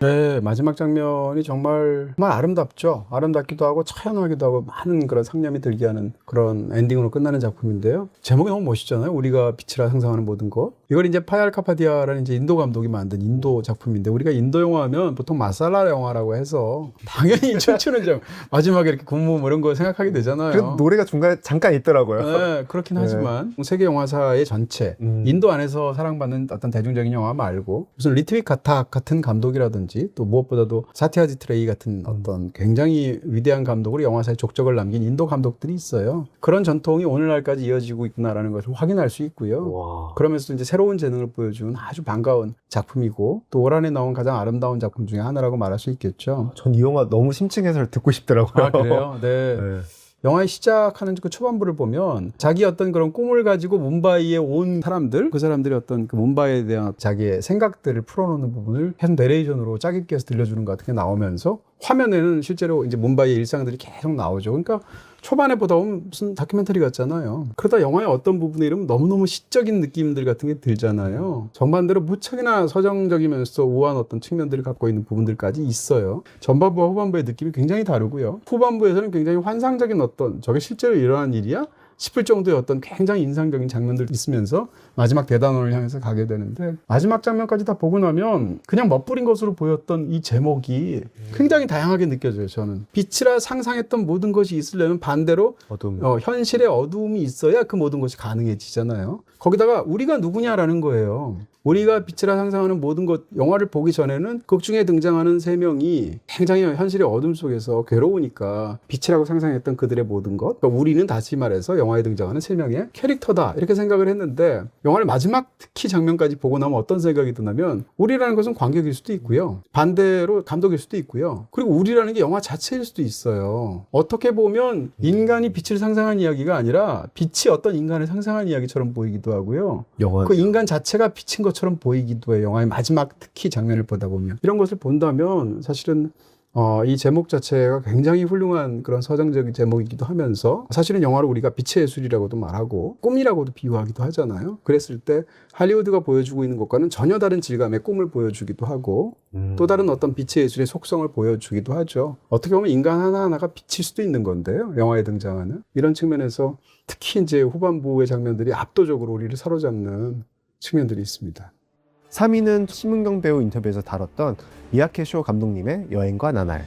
네, 마지막 장면이 정말 아름답죠. 아름답기도 하고 처연하기도 하고 많은 그런 상념이 들게 하는 그런 엔딩으로 끝나는 작품인데요. 제목이 너무 멋있잖아요. 우리가 빛이라 상상하는 모든 것. 이걸 이제 파얄 카파디아라는 이제 인도 감독이 만든 인도 작품인데 우리가 인도 영화 하면 보통 마살라 영화라고 해서 당연히 춤추는 장 마지막에 이렇게 군무 뭐 이런 거 생각하게 되잖아요. 그래도 노래가 중간에 잠깐 있더라고요. 네, 그렇긴 하지만 세계 영화사의 전체 인도 안에서 사랑받는 어떤 대중적인 영화 말고 무슨 리트윅 가탁 같은 감독이라든지 또 무엇보다도 사티아지 트레이 같은 어떤 굉장히 위대한 감독으로 영화사에 족적을 남긴 인도 감독들이 있어요. 그런 전통이 오늘날까지 이어지고 있구나라는 것을 확인할 수 있고요. 와. 그러면서 이제 새로운 재능을 보여준 아주 반가운 작품이고 또 올 한해 나온 가장 아름다운 작품 중에 하나라고 말할 수 있겠죠. 전 이 영화 너무 심층 해설 듣고 싶더라고요. 아, 그래요? 네. 네. 영화의 시작하는 그 초반부를 보면 자기 어떤 그런 꿈을 가지고 뭄바이에 온 사람들, 그 사람들이 어떤 그 뭄바이에 대한 자기의 생각들을 풀어놓는 부분을 계속 내레이션으로 짜깁기 해서 들려주는 것 같은 게 나오면서 화면에는 실제로 이제 뭄바이의 일상들이 계속 나오죠. 그러니까 초반에 보다 보면 무슨 다큐멘터리 같잖아요. 그러다 영화의 어떤 부분에 이르면 너무너무 시적인 느낌들 같은 게 들잖아요. 정반대로 무척이나 서정적이면서 우아한 어떤 측면들을 갖고 있는 부분들까지 있어요. 전반부와 후반부의 느낌이 굉장히 다르고요. 후반부에서는 굉장히 환상적인 어떤 저게 실제로 일어난 일이야? 싶을 정도의 어떤 굉장히 인상적인 장면들이 있으면서 마지막 대단원을 향해서 가게 되는데 마지막 장면까지 다 보고 나면 그냥 멋부린 것으로 보였던 이 제목이 굉장히 다양하게 느껴져요. 저는 빛이라 상상했던 모든 것이 있으려면 반대로 어둠. 현실의 어두움이 있어야 그 모든 것이 가능해지잖아요. 거기다가 우리가 누구냐라는 거예요. 우리가 빛이라 상상하는 모든 것, 영화를 보기 전에는 극 중에 등장하는 세 명이 굉장히 현실의 어둠 속에서 괴로우니까 빛이라고 상상했던 그들의 모든 것, 그러니까 우리는 다시 말해서 영화에 등장하는 세 명의 캐릭터다 이렇게 생각을 했는데 영화를 마지막 특히 장면까지 보고 나면 어떤 생각이 드냐면 우리라는 것은 관객일 수도 있고요. 반대로 감독일 수도 있고요. 그리고 우리라는 게 영화 자체일 수도 있어요. 어떻게 보면 인간이 빛을 상상한 이야기가 아니라 빛이 어떤 인간을 상상한 이야기처럼 보이기도 하고요. 영화. 그 인간 자체가 빛인 것처럼 보이기도 해요. 영화의 마지막 특히 장면을 보다 보면. 이런 것을 본다면 사실은 이 제목 자체가 굉장히 훌륭한 그런 서정적인 제목이기도 하면서 사실은 영화를 우리가 빛의 예술이라고도 말하고 꿈이라고도 비유하기도 하잖아요. 그랬을 때 할리우드가 보여주고 있는 것과는 전혀 다른 질감의 꿈을 보여주기도 하고 또 다른 어떤 빛의 예술의 속성을 보여주기도 하죠. 어떻게 보면 인간 하나하나가 빛일 수도 있는 건데요. 영화에 등장하는. 이런 측면에서 특히 이제 후반부의 장면들이 압도적으로 우리를 사로잡는 측면들이 있습니다. 3위는 심은경 배우 인터뷰에서 다뤘던 미야케 쇼 감독님의 여행과 나날.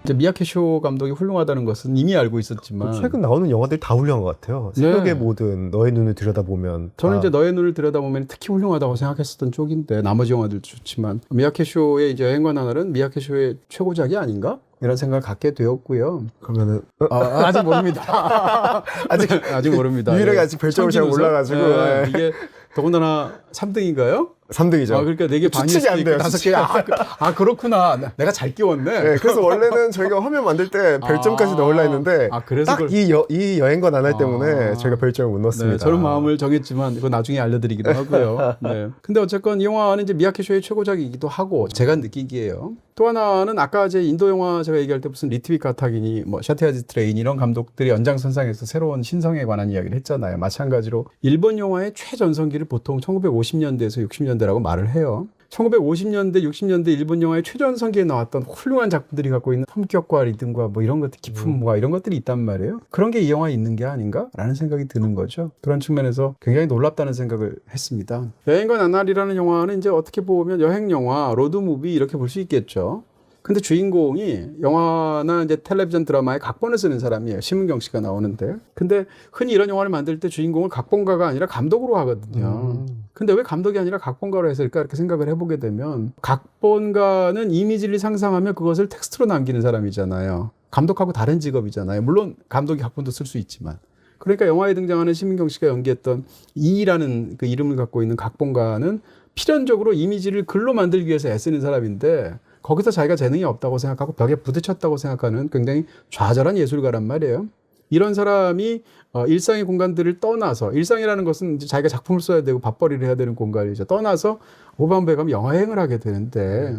이제 미야케 쇼 감독이 훌륭하다는 것은 이미 알고 있었지만 최근 나오는 영화들 다 훌륭한 것 같아요. 새벽의 네. 모든 너의 눈을 들여다보면 저는 다 이제 너의 눈을 들여다보면 특히 훌륭하다고 생각했었던 쪽인데 나머지 영화들도 좋지만 미야케 쇼의 이제 여행과 나날은 미야케 쇼의 최고작이 아닌가? 이런 생각을 갖게 되었고요. 그러면은 아직 모릅니다. 아직 모릅니다. 유일하게 예. 아직 별점을 잘 청진우선? 몰라가지고. 예, 예. 이게 더군다나 3등인가요? 3등이죠. 아, 그러니까 4개 반일 추측이 수도 안 있고 돼요. 5개. 그렇구나. 내가 잘 끼웠네. 네, 그래서 원래는 저희가 화면 만들 때 별점까지 넣으려 했는데 그래서 딱 이 여행과 나날 때문에 저희가 별점을 못 넣었습니다. 네, 저는 마음을 정했지만 이거 나중에 알려드리기도 하고요. 네. 근데 어쨌건 이 영화는 이제 미야케쇼의 최고작이기도 하고 제가 느끼기에요. 또 하나는 아까 제 인도 영화 제가 얘기할 때 무슨 리트빅 가타기니 뭐 샤티아지 트레인 이런 감독들이 연장선상에서 새로운 신성에 관한 이야기를 했잖아요. 마찬가지로 일본 영화의 최전성기를 보통 1950년대에서 60년대라고 말을 해요. 1950년대, 60년대 일본 영화의 최전성기에 나왔던 훌륭한 작품들이 갖고 있는 품격과 리듬과 뭐 이런 것들, 기품과 이런 것들이 있단 말이에요. 그런 게 이 영화에 있는 게 아닌가라는 생각이 드는 거죠. 그런 측면에서 굉장히 놀랍다는 생각을 했습니다. 여행과 나날이라는 영화는 이제 어떻게 보면 여행 영화, 로드무비 이렇게 볼 수 있겠죠. 근데 주인공이 영화나 이제 텔레비전 드라마에 각본을 쓰는 사람이에요. 심은경 씨가 나오는데. 근데 흔히 이런 영화를 만들 때 주인공을 각본가가 아니라 감독으로 하거든요. 근데 왜 감독이 아니라 각본가로 했을까 이렇게 생각을 해보게 되면 각본가는 이미지를 상상하며 그것을 텍스트로 남기는 사람이잖아요. 감독하고 다른 직업이잖아요. 물론 감독이 각본도 쓸 수 있지만. 그러니까 영화에 등장하는 심은경 씨가 연기했던 이라는 그 이름을 갖고 있는 각본가는 필연적으로 이미지를 글로 만들기 위해서 애쓰는 사람인데 거기서 자기가 재능이 없다고 생각하고 벽에 부딪혔다고 생각하는 굉장히 좌절한 예술가란 말이에요. 이런 사람이 일상의 공간들을 떠나서 일상이라는 것은 이제 자기가 작품을 써야 되고 밥벌이를 해야 되는 공간이죠. 떠나서 후반부에 가면 영화여행을 하게 되는데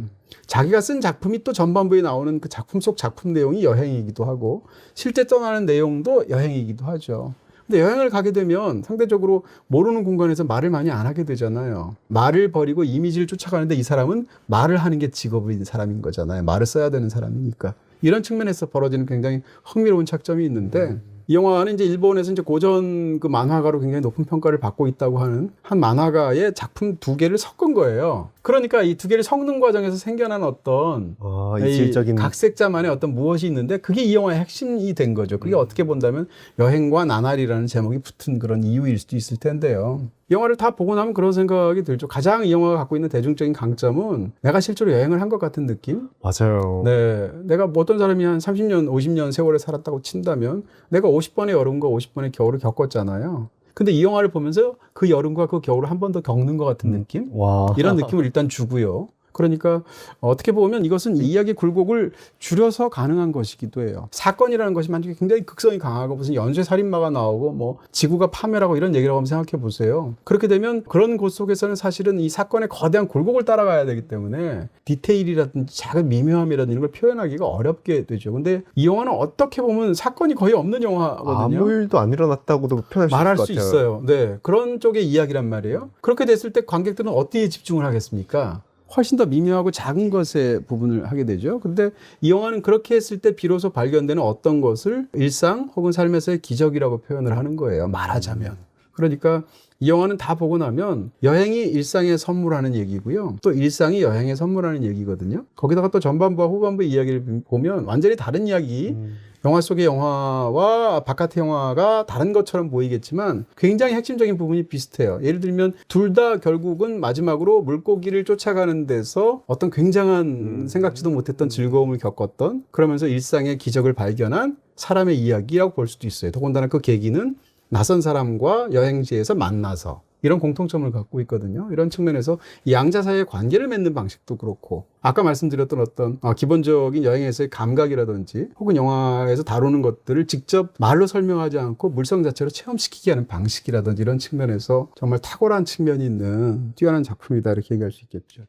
자기가 쓴 작품이 또 전반부에 나오는 그 작품 속 작품 내용이 여행이기도 하고 실제 떠나는 내용도 여행이기도 하죠. 근데 여행을 가게 되면 상대적으로 모르는 공간에서 말을 많이 안 하게 되잖아요. 말을 버리고 이미지를 쫓아가는데 이 사람은 말을 하는 게 직업인 사람인 거잖아요. 말을 써야 되는 사람이니까. 이런 측면에서 벌어지는 굉장히 흥미로운 착점이 있는데 이 영화는 이제 일본에서 이제 고전 그 만화가로 굉장히 높은 평가를 받고 있다고 하는 한 만화가의 작품 2개를 섞은 거예요. 그러니까 이 2개를 섞는 과정에서 생겨난 어떤 이질적인 각색자만의 어떤 무엇이 있는데 그게 이 영화의 핵심이 된 거죠. 그게 어떻게 본다면 여행과 나날이라는 제목이 붙은 그런 이유일 수도 있을 텐데요. 이 영화를 다 보고 나면 그런 생각이 들죠. 가장 이 영화가 갖고 있는 대중적인 강점은 내가 실제로 여행을 한 것 같은 느낌? 맞아요. 네. 내가 뭐 어떤 사람이 한 30년, 50년 세월을 살았다고 친다면 내가 50번의 여름과 50번의 겨울을 겪었잖아요. 근데 이 영화를 보면서 그 여름과 그 겨울을 한 번 더 겪는 것 같은 느낌? 와. 이런 느낌을 일단 주고요. 그러니까 어떻게 보면 이것은 이야기 굴곡을 줄여서 가능한 것이기도 해요. 사건이라는 것이 만약에 굉장히 극성이 강하고 무슨 연쇄 살인마가 나오고 뭐 지구가 파멸하고 이런 얘기라고 한번 생각해 보세요. 그렇게 되면 그런 곳 속에서는 사실은 이 사건의 거대한 굴곡을 따라가야 되기 때문에 디테일이라든지 작은 미묘함이라든지 이런 걸 표현하기가 어렵게 되죠. 근데 이 영화는 어떻게 보면 사건이 거의 없는 영화거든요. 아무 일도 안 일어났다고도 표현할 말할 수 수 있을 것 같아요. 있어요. 네, 그런 쪽의 이야기란 말이에요. 그렇게 됐을 때 관객들은 어디에 집중을 하겠습니까? 훨씬 더 미묘하고 작은 것의 부분을 하게 되죠. 근데 이 영화는 그렇게 했을 때 비로소 발견되는 어떤 것을 일상 혹은 삶에서의 기적이라고 표현을 하는 거예요. 말하자면. 그러니까 이 영화는 다 보고 나면 여행이 일상에 선물하는 얘기고요. 또 일상이 여행에 선물하는 얘기거든요. 거기다가 또 전반부와 후반부 이야기를 보면 완전히 다른 이야기. 영화 속의 영화와 바깥의 영화가 다른 것처럼 보이겠지만 굉장히 핵심적인 부분이 비슷해요. 예를 들면 둘 다 결국은 마지막으로 물고기를 쫓아가는 데서 어떤 굉장한 생각지도 못했던 즐거움을 겪었던 그러면서 일상의 기적을 발견한 사람의 이야기라고 볼 수도 있어요. 더군다나 그 계기는 낯선 사람과 여행지에서 만나서 이런 공통점을 갖고 있거든요. 이런 측면에서 이 양자 사이의 관계를 맺는 방식도 그렇고 아까 말씀드렸던 어떤 기본적인 여행에서의 감각이라든지 혹은 영화에서 다루는 것들을 직접 말로 설명하지 않고 물성 자체로 체험시키게 하는 방식이라든지 이런 측면에서 정말 탁월한 측면이 있는 뛰어난 작품이다 이렇게 얘기할 수 있겠죠.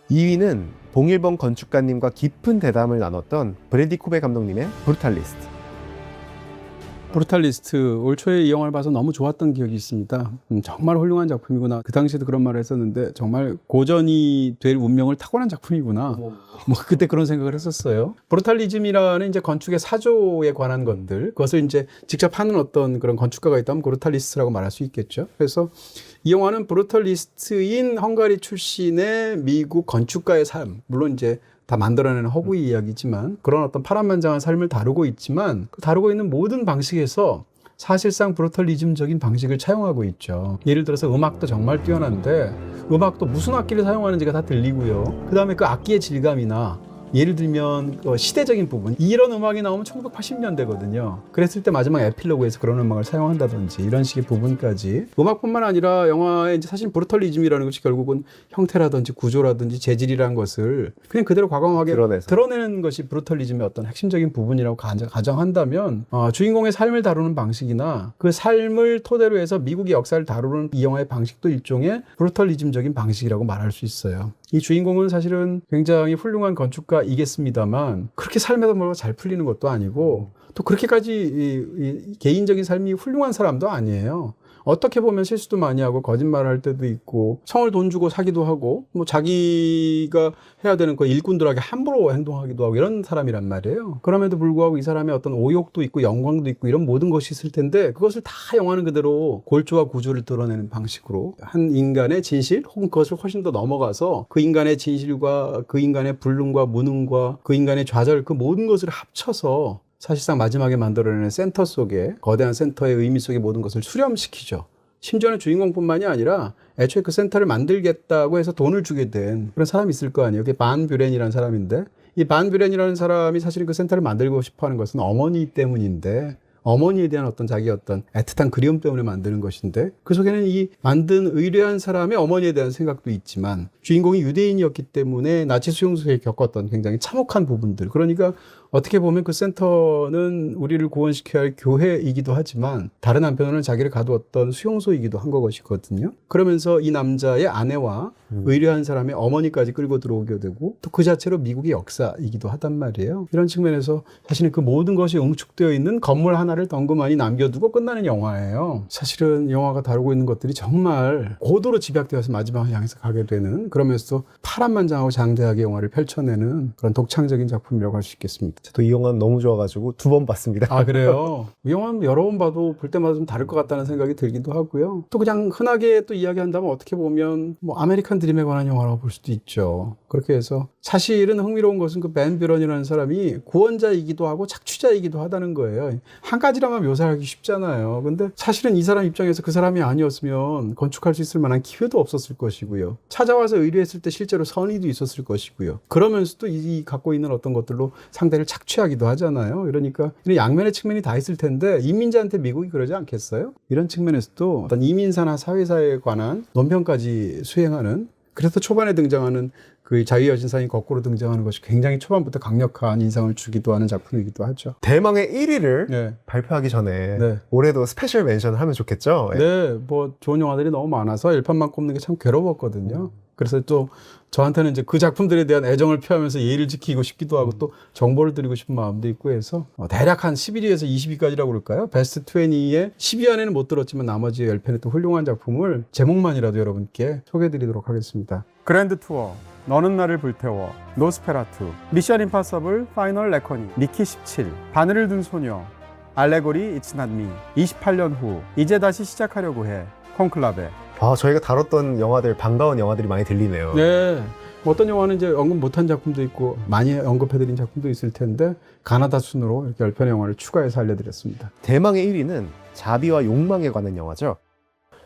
2위는 봉일번 건축가님과 깊은 대담을 나눴던 브래디 쿠베 감독님의 브루탈리스트. 브루탈리스트 올 초에 이 영화를 봐서 너무 좋았던 기억이 있습니다. 정말 훌륭한 작품이구나. 그 당시에도 그런 말을 했었는데 정말 고전이 될 운명을 타고난 작품이구나. 뭐 그때 그런 생각을 했었어요. 브루탈리즘이라는 이제 건축의 사조에 관한 것들, 그것을 이제 직접 하는 어떤 그런 건축가가 있다면 브루탈리스트라고 말할 수 있겠죠. 그래서 이 영화는 브루탈리스트인 헝가리 출신의 미국 건축가의 삶, 물론 이제 다 만들어내는 허구의 이야기지만 그런 어떤 파란만장한 삶을 다루고 있지만 그 다루고 있는 모든 방식에서 사실상 브루탈리즘적인 방식을 차용하고 있죠. 예를 들어서 음악도 정말 뛰어난데 음악도 무슨 악기를 사용하는지가 다 들리고요. 그 다음에 그 악기의 질감이나 예를 들면 시대적인 부분, 이런 음악이 나오면 1980년대거든요. 그랬을 때 마지막 에필로그에서 그런 음악을 사용한다든지 이런 식의 부분까지 음악뿐만 아니라 영화의 이제 사실 브루털리즘이라는 것이 결국은 형태라든지 구조라든지 재질이라는 것을 그냥 그대로 과감하게 드러내는 것이 브루털리즘의 어떤 핵심적인 부분이라고 가정한다면 주인공의 삶을 다루는 방식이나 그 삶을 토대로 해서 미국의 역사를 다루는 이 영화의 방식도 일종의 브루털리즘적인 방식이라고 말할 수 있어요. 이 주인공은 사실은 굉장히 훌륭한 건축가이겠습니다만 그렇게 삶에서 뭐가 잘 풀리는 것도 아니고 또 그렇게까지 이 개인적인 삶이 훌륭한 사람도 아니에요. 어떻게 보면 실수도 많이 하고 거짓말을 할 때도 있고 성을 돈 주고 사기도 하고 뭐 자기가 해야 되는 거 일꾼들에게 함부로 행동하기도 하고 이런 사람이란 말이에요. 그럼에도 불구하고 이 사람의 어떤 오욕도 있고 영광도 있고 이런 모든 것이 있을 텐데 그것을 다 영화는 그대로 골조와 구조를 드러내는 방식으로 한 인간의 진실 혹은 그것을 훨씬 더 넘어가서 그 인간의 진실과 그 인간의 불능과 무능과 그 인간의 좌절 그 모든 것을 합쳐서 사실상 마지막에 만들어내는 센터 속에 거대한 센터의 의미 속에 모든 것을 수렴시키죠. 심지어는 주인공뿐만이 아니라 애초에 그 센터를 만들겠다고 해서 돈을 주게 된 그런 사람이 있을 거 아니에요. 그게 반 뷰렌이라는 사람인데 이 반 뷰렌이라는 사람이 사실은 그 센터를 만들고 싶어 하는 것은 어머니 때문인데 어머니에 대한 어떤 자기 어떤 애틋한 그리움 때문에 만드는 것인데 그 속에는 이 만든 의뢰한 사람의 어머니에 대한 생각도 있지만 주인공이 유대인이었기 때문에 나치 수용소에 겪었던 굉장히 참혹한 부분들 그러니까 어떻게 보면 그 센터는 우리를 구원시켜야 할 교회이기도 하지만 다른 한편으로는 자기를 가두었던 수용소이기도 한 것이거든요. 그러면서 이 남자의 아내와 의뢰한 사람의 어머니까지 끌고 들어오게 되고 또 그 자체로 미국의 역사이기도 하단 말이에요. 이런 측면에서 사실은 그 모든 것이 응축되어 있는 건물 하나를 덩그마니 남겨두고 끝나는 영화예요. 사실은 영화가 다루고 있는 것들이 정말 고도로 집약되어서 마지막을 향해서 가게 되는 그러면서 파란만장하고 장대하게 영화를 펼쳐내는 그런 독창적인 작품이라고 할 수 있겠습니다. 저도 이 영화는 너무 좋아가지고 2번 봤습니다. 아 그래요? 이 영화는 여러 번 봐도 볼 때마다 좀 다를 것 같다는 생각이 들기도 하고요. 또 그냥 흔하게 또 이야기한다면 어떻게 보면 뭐 아메리칸 드림에 관한 영화라고 볼 수도 있죠. 그렇게 해서 사실은 흥미로운 것은 그 벤 뷰런이라는 사람이 구원자이기도 하고 착취자이기도 하다는 거예요. 한 가지라만 묘사하기 쉽잖아요. 근데 사실은 이 사람 입장에서 그 사람이 아니었으면 건축할 수 있을 만한 기회도 없었을 것이고요. 찾아와서 의뢰했을 때 실제로 선의도 있었을 것이고요. 그러면서도 이 갖고 있는 어떤 것들로 상대를 착취하기도 하잖아요. 그러니까 이런 양면의 측면이 다 있을 텐데 이민자한테 미국이 그러지 않겠어요? 이런 측면에서도 어떤 이민사나 사회사에 관한 논평까지 수행하는 그래서 초반에 등장하는 그 자유의 여신상이 거꾸로 등장하는 것이 굉장히 초반부터 강력한 인상을 주기도 하는 작품이기도 하죠. 대망의 1위를 발표하기 전에 올해도 스페셜 멘션을 하면 좋겠죠? 네, 뭐 좋은 영화들이 너무 많아서 1편만 꼽는 게 참 괴로웠거든요. 그래서 또 저한테는 이제 그 작품들에 대한 애정을 표하면서 예의를 지키고 싶기도 하고 또 정보를 드리고 싶은 마음도 있고 해서 대략 한 11위에서 20위까지라고 그럴까요? 베스트 20에 10위 안에는 못 들었지만 나머지 10편의 또 훌륭한 작품을 제목만이라도 여러분께 소개해드리도록 하겠습니다. 그랜드 투어, 너는 나를 불태워, 노스페라투, 미션 임파서블, 파이널 레커닝, 미키 17, 바늘을 든 소녀, 알레고리 It's Not Me, 28년 후, 이제 다시 시작하려고 해, 콘클라베. 저희가 다뤘던 영화들, 반가운 영화들이 많이 들리네요. 네. 어떤 영화는 이제 언급 못한 작품도 있고 많이 언급해드린 작품도 있을 텐데 가나다 순으로 이렇게 10편의 영화를 추가해서 알려드렸습니다. 대망의 1위는 자비와 욕망에 관한 영화죠.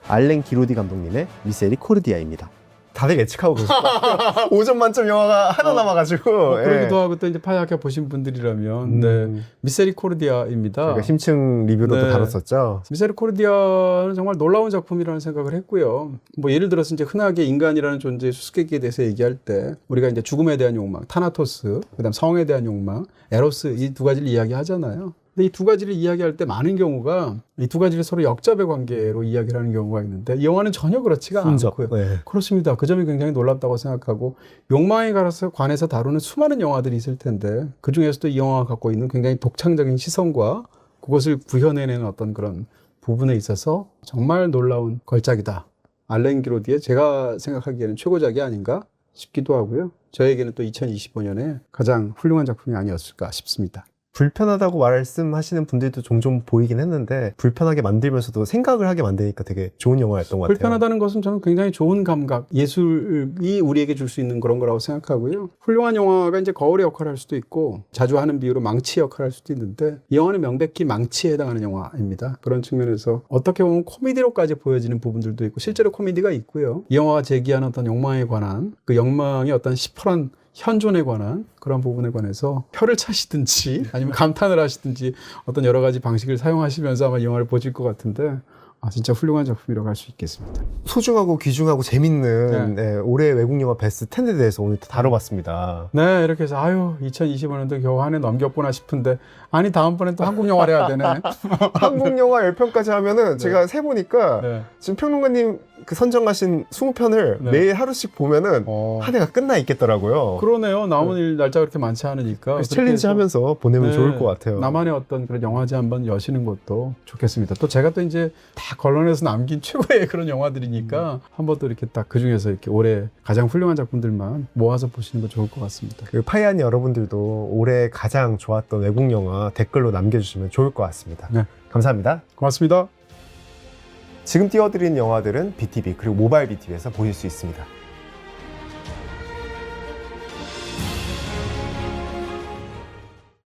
알렌 기로디 감독님의 미세리코르디아입니다. 다들 예측하고 계실 것 같아요. 5점 만점 영화가 하나 남아가지고. 그러기도 하고 또 이제 파야케 보신 분들이라면 네. 미세리코르디아입니다. 저희가 심층 리뷰로 또 다뤘었죠. 미세리코르디아는 정말 놀라운 작품이라는 생각을 했고요. 뭐 예를 들어서 이제 흔하게 인간이라는 존재의 수수께끼에 대해서 얘기할 때 우리가 이제 죽음에 대한 욕망, 타나토스, 그다음 성에 대한 욕망, 에로스 이 두 가지를 이야기하잖아요. 근데 이 두 가지를 이야기할 때 많은 경우가 이 두 가지를 서로 역접의 관계로 이야기를 하는 경우가 있는데 이 영화는 전혀 그렇지가 않고요. 네. 그렇습니다. 그 점이 굉장히 놀랍다고 생각하고 욕망에 관해서 다루는 수많은 영화들이 있을 텐데 그중에서도 이 영화가 갖고 있는 굉장히 독창적인 시선과 그것을 구현해내는 어떤 그런 부분에 있어서 정말 놀라운 걸작이다. 알렌 기로디의 제가 생각하기에는 최고작이 아닌가 싶기도 하고요. 저에게는 또 2025년에 가장 훌륭한 작품이 아니었을까 싶습니다. 불편하다고 말씀하시는 분들도 종종 보이긴 했는데 불편하게 만들면서도 생각을 하게 만드니까 되게 좋은 영화였던 것 같아요. 불편하다는 것은 저는 굉장히 좋은 감각, 예술이 우리에게 줄 수 있는 그런 거라고 생각하고요. 훌륭한 영화가 이제 거울의 역할을 할 수도 있고 자주 하는 비유로 망치 역할을 할 수도 있는데 이 영화는 명백히 망치에 해당하는 영화입니다. 그런 측면에서 어떻게 보면 코미디로까지 보여지는 부분들도 있고 실제로 코미디가 있고요. 이 영화가 제기하는 어떤 욕망에 관한 그 욕망의 어떤 시퍼런 현존에 관한 그런 부분에 관해서 혀를 차시든지 아니면 감탄을 하시든지 어떤 여러 가지 방식을 사용하시면서 아마 이 영화를 보실 것 같은데 진짜 훌륭한 작품이라고 할 수 있겠습니다. 소중하고 귀중하고 재밌는 올해 외국 영화 베스트 10에 대해서 오늘 다뤄봤습니다. 네, 이렇게 해서 2025년도 겨우 한 해 넘겼구나 싶은데 아니 다음번엔 또 한국 영화를 해야 되네. 한국 영화 10편까지 하면은 제가 세보니까 네. 지금 평론가님 그 선정하신 20편을 네. 매일 하루씩 보면은 한 해가 끝나 있겠더라고요. 그러네요. 남은 일 날짜가 그렇게 많지 않으니까 그래서 챌린지 하면서 보내면 네, 좋을 것 같아요. 나만의 어떤 그런 영화제 한번 여시는 것도 좋겠습니다. 또 제가 또 이제 다 걸러내서 남긴 최고의 그런 영화들이니까 한번 또 이렇게 딱 그 중에서 이렇게 올해 가장 훌륭한 작품들만 모아서 보시는 거 좋을 것 같습니다. 그 파이안 여러분들도 올해 가장 좋았던 외국 영화 댓글로 남겨주시면 좋을 것 같습니다. 네. 감사합니다. 고맙습니다. 지금 띄워드린 영화들은 BTV 그리고 모바일 BTV에서 보실 수 있습니다.